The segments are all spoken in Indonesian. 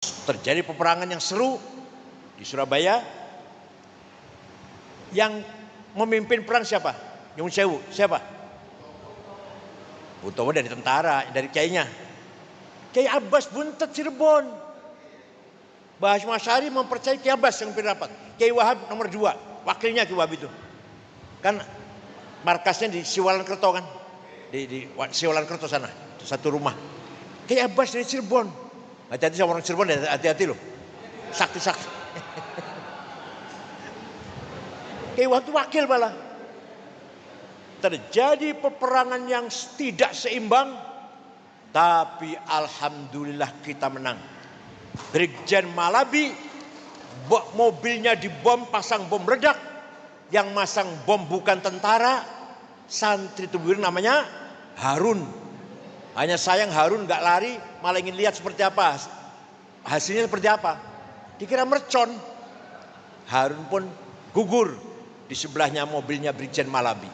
Terjadi peperangan yang seru di Surabaya. Yang memimpin perang siapa? Nyun Sewu, siapa? Utomo dari tentara, dari kiainya. Kiai Abbas Buntet Cirebon. Mbah Hasyim Asy'ari mempercayai Kiai Abbas yang pimpin rapat. Kiai Wahab nomor 2, wakilnya Kiai Wahab itu. Kan markasnya di Siwalan-Kerto kan? Di Siwalan-Kerto sana, satu rumah. Kiai Abbas dari Cirebon. Hati-hati sama orang Cirebon, hati-hati loh. Sakti-sakti. Kiai Wahab itu wakil malah. Terjadi peperangan yang tidak seimbang, tapi alhamdulillah kita menang. Brigjen Malabi mobilnya dibom, pasang bom meledak. Yang masang bom bukan tentara, santri tubuh namanya Harun. Hanya sayang Harun nggak lari, malah ingin lihat seperti apa. Hasilnya seperti apa? Dikira mercon. Harun pun gugur di sebelahnya mobilnya Brigjen Malabi.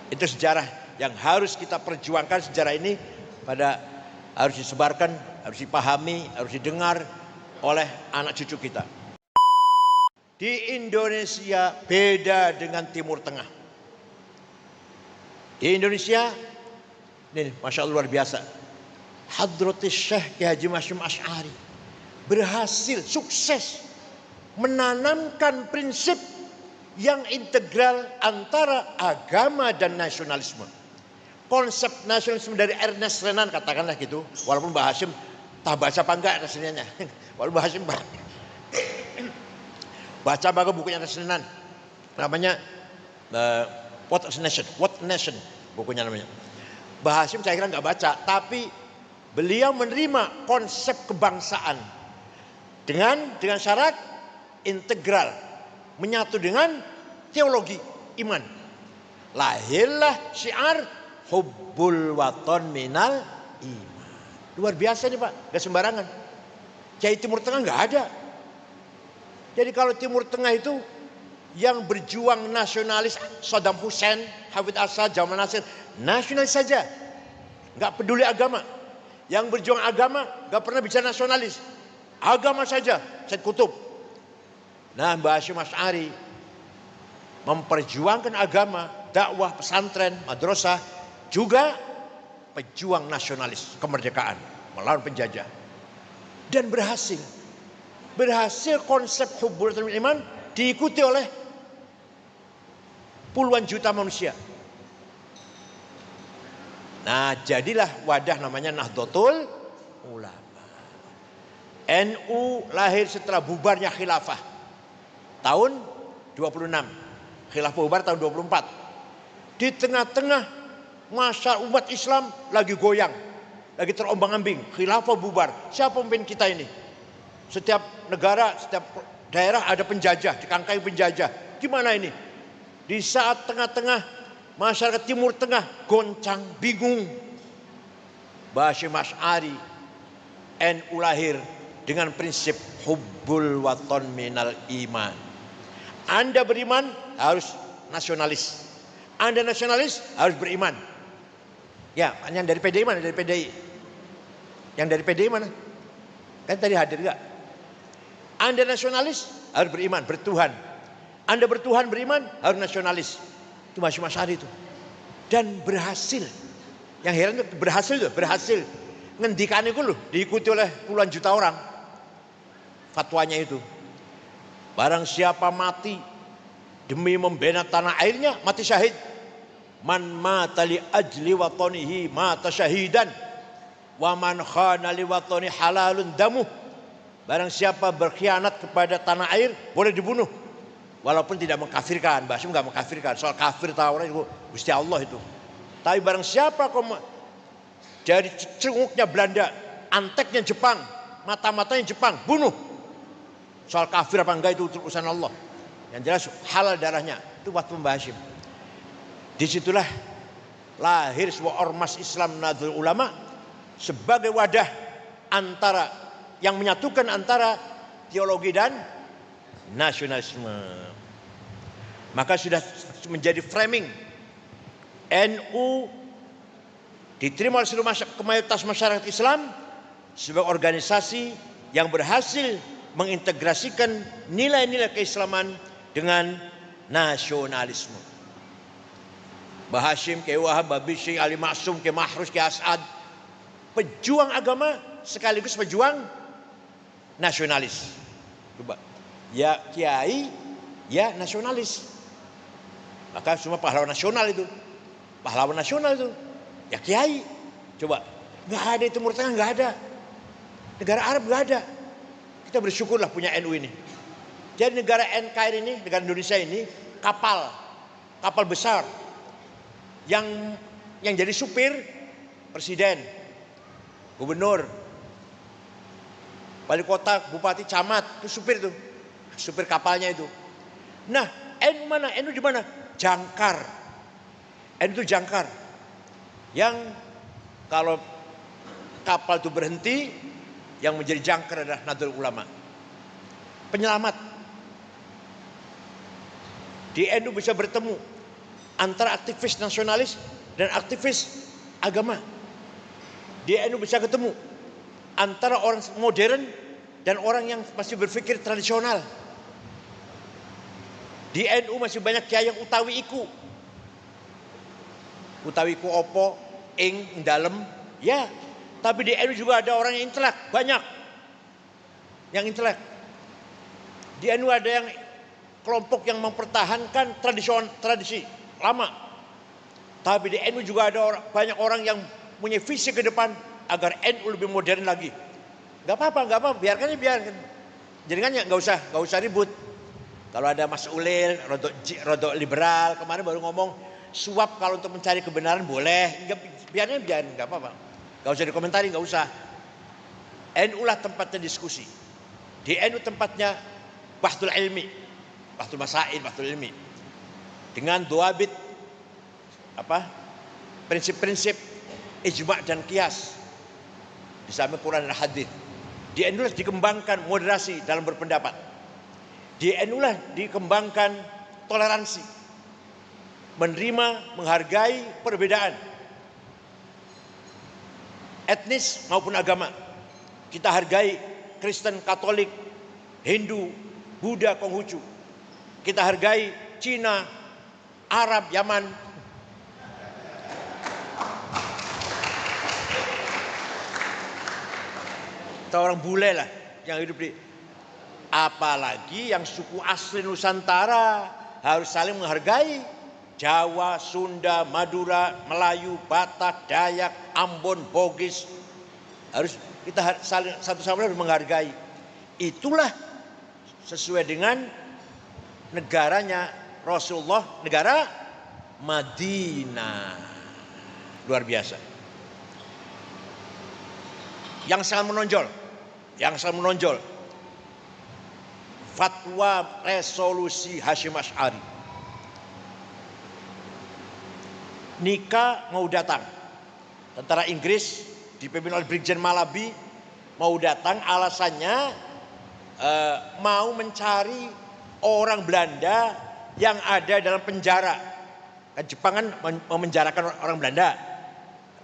Itu sejarah yang harus kita perjuangkan. Sejarah ini harus disebarkan, harus dipahami, harus didengar oleh anak cucu kita. Di Indonesia beda dengan Timur Tengah. Di Indonesia, ini Masya Allah luar biasa. Hadratus Syekh Kiai Haji Hasyim Asy'ari berhasil, sukses menanamkan prinsip yang integral antara agama dan nasionalisme. Konsep nasionalisme dari Ernest Renan katakanlah gitu, walaupun Mbah Hasyim tak baca apa enggak aslinya. Walaupun Mbah Hasyim baca bagus bukunya Ernest Renan, namanya What Nation bukunya namanya. Mbah Hasyim saya kira nggak baca, tapi beliau menerima konsep kebangsaan dengan syarat integral, menyatu dengan teologi iman. Lahirlah syiar hubbul waton minal iman. Luar biasa nih Pak, gak sembarangan. Kiai Timur Tengah gak ada. Jadi kalau Timur Tengah itu yang berjuang nasionalis, Saddam Hussein, Hafid Assad, Jamal Nasir, nasionalis saja, gak peduli agama. Yang berjuang agama gak pernah bicara nasionalis, agama saja. Said Qutb. Nah, Mbah Hasyim Asy'ari memperjuangkan agama, dakwah, pesantren, madrasah, juga pejuang nasionalis, kemerdekaan, melawan penjajah. Dan berhasil. Berhasil konsep hubbul iman diikuti oleh puluhan juta manusia. Nah, jadilah wadah namanya Nahdlatul Ulama. NU lahir setelah bubarnya khilafah. Tahun 26. Khilafah bubar tahun 24. Di tengah-tengah masa umat Islam lagi goyang, lagi terombang-ambing. Khilafah bubar. Siapa pemimpin kita ini? Setiap negara, setiap daerah ada penjajah, dikangkai penjajah. Gimana ini? Di saat tengah-tengah masyarakat Timur Tengah goncang, bingung. Mbah Hasyim Asy'ari NU lahir dengan prinsip hubbul waton minal iman. Anda beriman harus nasionalis. Anda nasionalis harus beriman. Ya, yang dari PDI mana? Dari PDI. Yang dari PDI mana? Kan tadi hadir enggak? Anda nasionalis harus beriman, bertuhan. Anda bertuhan beriman harus nasionalis. Itu Hasyim Asy'ari itu. Dan berhasil. Yang heran itu berhasil. Ngendikan itu loh diikuti oleh puluhan juta orang. Fatwanya itu. Barang siapa mati demi membela tanah airnya, mati syahid. Man mata li ajli watanihi mata syahidan. Wa man khana li watani halalun damuh. Barang siapa berkhianat kepada tanah air boleh dibunuh. Walaupun tidak mengkafirkan. Mbah Hasyim enggak mengkafirkan. Soal kafir tahu itu Gusti Allah itu. Tapi barang siapa dari cenguknya Belanda, anteknya Jepang, mata-matanya Jepang, bunuh. Soal kafir apa enggak itu urusan Allah. Yang jelas halal darahnya. Itu waktu Mbah Hasyim. Disitulah lahir sebuah ormas Islam Nahdlatul Ulama sebagai wadah yang menyatukan antara teologi dan nasionalisme. Maka sudah menjadi framing NU diterima oleh seluruh mayoritas masyarakat Islam sebagai organisasi yang berhasil mengintegrasikan nilai-nilai keislaman dengan nasionalisme. Mbah Hashim, Kiai Wahab, Mbah Bisri, Ali Maksum, Kiai Mahrus, Kiai As'ad, pejuang agama sekaligus pejuang nasionalis. Coba, ya kiai, ya nasionalis. Maka semua pahlawan nasional itu, ya kiai. Coba, nggak ada di Timur Tengah, nggak ada. Negara Arab nggak ada. Kita bersyukurlah punya NU ini. Jadi negara NKRI ini, negara Indonesia ini, kapal besar yang jadi supir presiden, gubernur, wali kota, bupati, camat, itu supir kapalnya itu. Nah, NU mana? NU di mana? Jangkar. NU itu jangkar. Yang kalau kapal itu berhenti, yang menjadi jangkar adalah Nahdlatul Ulama. Penyelamat. Di NU bisa bertemu antara aktivis nasionalis dan aktivis agama. Di NU bisa ketemu antara orang modern dan orang yang masih berpikir tradisional. Di NU masih banyak kiai yang utawi iku. Utawi iku opo, ing dalem, ya. Tapi di NU juga ada orang yang intelek, banyak. Yang intelek. Di NU ada yang kelompok yang mempertahankan tradisi lama. Tapi di NU juga ada banyak orang yang punya visi ke depan agar NU lebih modern lagi. Gak apa-apa, biarkan. Jadi kan nggak usah ribut. Kalau ada Mas Ulil, rodok liberal, kemarin baru ngomong suap kalau untuk mencari kebenaran boleh, biarin, nggak apa-apa. Gak usah dikomentari, gak usah. NU lah tempatnya diskusi. Di NU tempatnya bahtul ilmi, bahtul masail, bahtul ilmi. Dengan doabit, prinsip-prinsip ijma' dan qiyas. Di samping Quran dan hadis. Di NU lah dikembangkan moderasi dalam berpendapat. Di NU lah dikembangkan toleransi. Menerima, menghargai perbedaan etnis maupun agama. Kita hargai Kristen, Katolik, Hindu, Buddha, Konghucu. Kita hargai Cina, Arab, Yaman. Kita orang bule lah yang hidup di. Apalagi yang suku asli Nusantara harus saling menghargai. Jawa, Sunda, Madura, Melayu, Batak, Dayak, Ambon, Bugis. Harus kita saling satu sama lain menghargai. Itulah sesuai dengan negaranya Rasulullah, negara Madinah. Luar biasa. Yang sangat menonjol. Fatwa resolusi Hasyim Asy'ari. Nikah mau datang. Tentara Inggris dipimpin oleh Brigjen Malabi mau datang, alasannya mau mencari orang Belanda yang ada dalam penjara. Kan Jepang kan memenjarakan orang Belanda.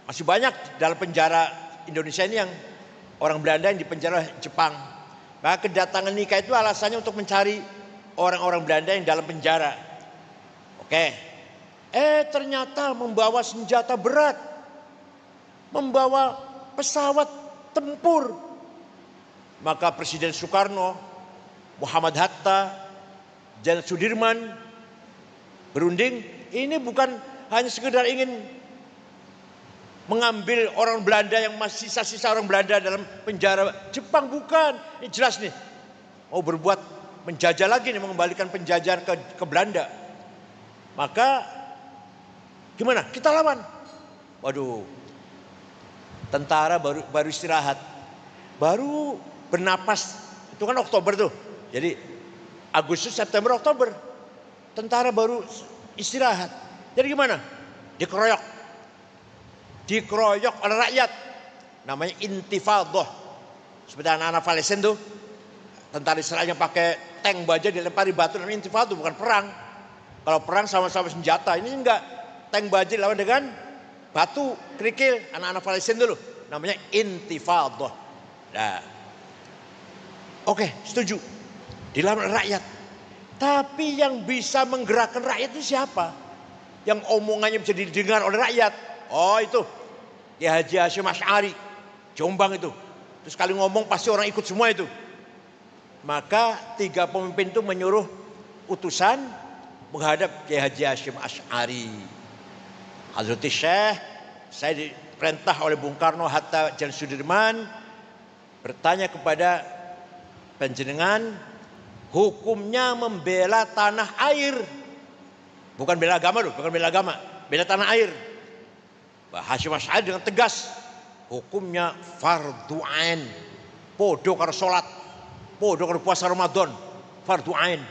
Masih banyak dalam penjara Indonesia ini yang orang Belanda yang dipenjara Jepang. Maka kedatangan nikah itu alasannya untuk mencari orang-orang Belanda yang dalam penjara. Oke. Ternyata membawa senjata berat, membawa pesawat tempur. Maka Presiden Soekarno, Muhammad Hatta, Jenderal Sudirman berunding, ini bukan hanya sekedar ingin mengambil orang Belanda yang masih sisa-sisa orang Belanda dalam penjara Jepang, bukan. Ini jelas nih, mau berbuat menjajah lagi nih, mengembalikan penjajahan ke Belanda. Maka gimana? Kita lawan. Waduh, tentara baru istirahat, baru bernapas. Itu kan Oktober tuh. Jadi Agustus, September, Oktober, tentara baru istirahat. Jadi gimana? Dikeroyok oleh rakyat. Namanya intifadah. Seperti anak-anak Palestina tuh, tentara Israel yang pakai tank baja dilempari batu, namanya intifadah, bukan perang. Kalau perang sama-sama senjata, ini enggak. Tank baja lawan dengan batu, kerikil, anak-anak Palestina dulu. Namanya intifadah. Nah, Oke, setuju. Dilawan rakyat. Tapi yang bisa menggerakkan rakyat itu siapa? Yang omongannya bisa didengar oleh rakyat. Oh itu, Ki Haji Hasyim Asy'ari, Jombang itu. Terus kali ngomong pasti orang ikut semua itu. Maka 3 pemimpin itu menyuruh utusan menghadap Ki Haji Hasyim Asy'ari. Hazreti Syekh, saya diperintah oleh Bung Karno Hatta Jan Sudirman bertanya kepada panjenengan, hukumnya membela tanah air. Bukan bela agama loh, bukan bela agama, bela tanah air. Pak Hasyim Asy'ari dengan tegas, hukumnya fardhu ain. Podo karo salat, podo karo puasa Ramadan, fardhu ain.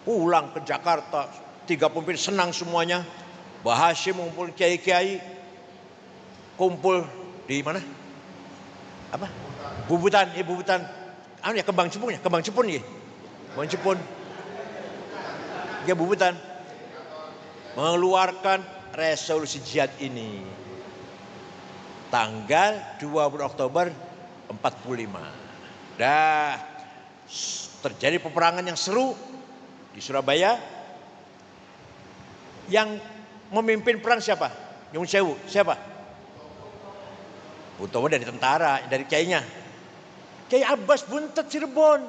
Pulang ke Jakarta, 3 pemimpin senang semuanya. Mbah Hasyim mengumpul kiai-kiai, kumpul di mana? Apa? Bubutan, Bubutan. Anu ya, Kembang Cepun ya, Kembang Cepun ya. Kembang Cepun. Ya Bubutan. Mengeluarkan resolusi jihad ini. Tanggal 20 Oktober 45. Dah terjadi peperangan yang seru di Surabaya. Yang memimpin perang siapa? Nyun Sewu, siapa? Utomo dari tentara, dari kiainya. Kiai Abbas Buntet Cirebon.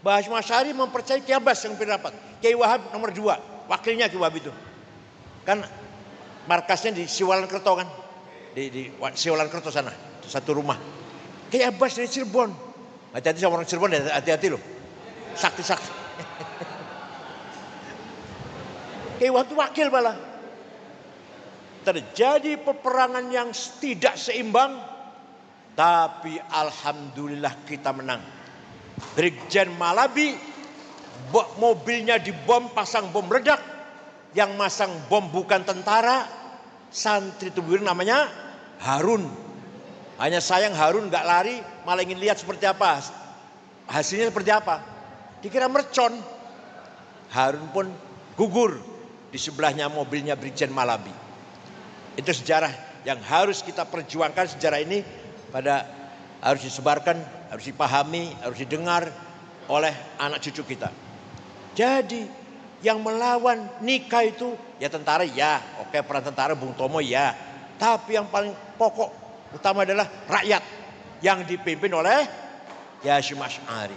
Mbah Hasyim Asy'ari mempercayai Kiai Abbas yang pimpin rapat. Kiai Wahab nomor 2, wakilnya Kiai Wahab itu. Kan markasnya di Siwalan Kerto kan. Di Siwalan Kerto sana, satu rumah. Kiai Abbas dari Cirebon. Hati-hati sama orang Cirebon, hati-hati loh. Sakti-sakti. Kiai Wahab itu wakil malah. Terjadi peperangan yang tidak seimbang, tapi alhamdulillah kita menang. Brigjen Malabi mobilnya dibom, pasang bom meledak. Yang masang bom bukan tentara, santri Tuburin namanya Harun. Hanya sayang Harun nggak lari, malah ingin lihat seperti apa hasilnya, seperti apa. Dikira mercon. Harun pun gugur di sebelahnya mobilnya Brigjen Malabi. Itu sejarah yang harus kita perjuangkan. Sejarah ini harus disebarkan, harus dipahami, harus didengar oleh anak cucu kita. Jadi yang melawan nikah itu ya tentara ya, oke, peran tentara Bung Tomo ya. Tapi yang paling pokok utama adalah rakyat yang dipimpin oleh Hasyim Asy'ari.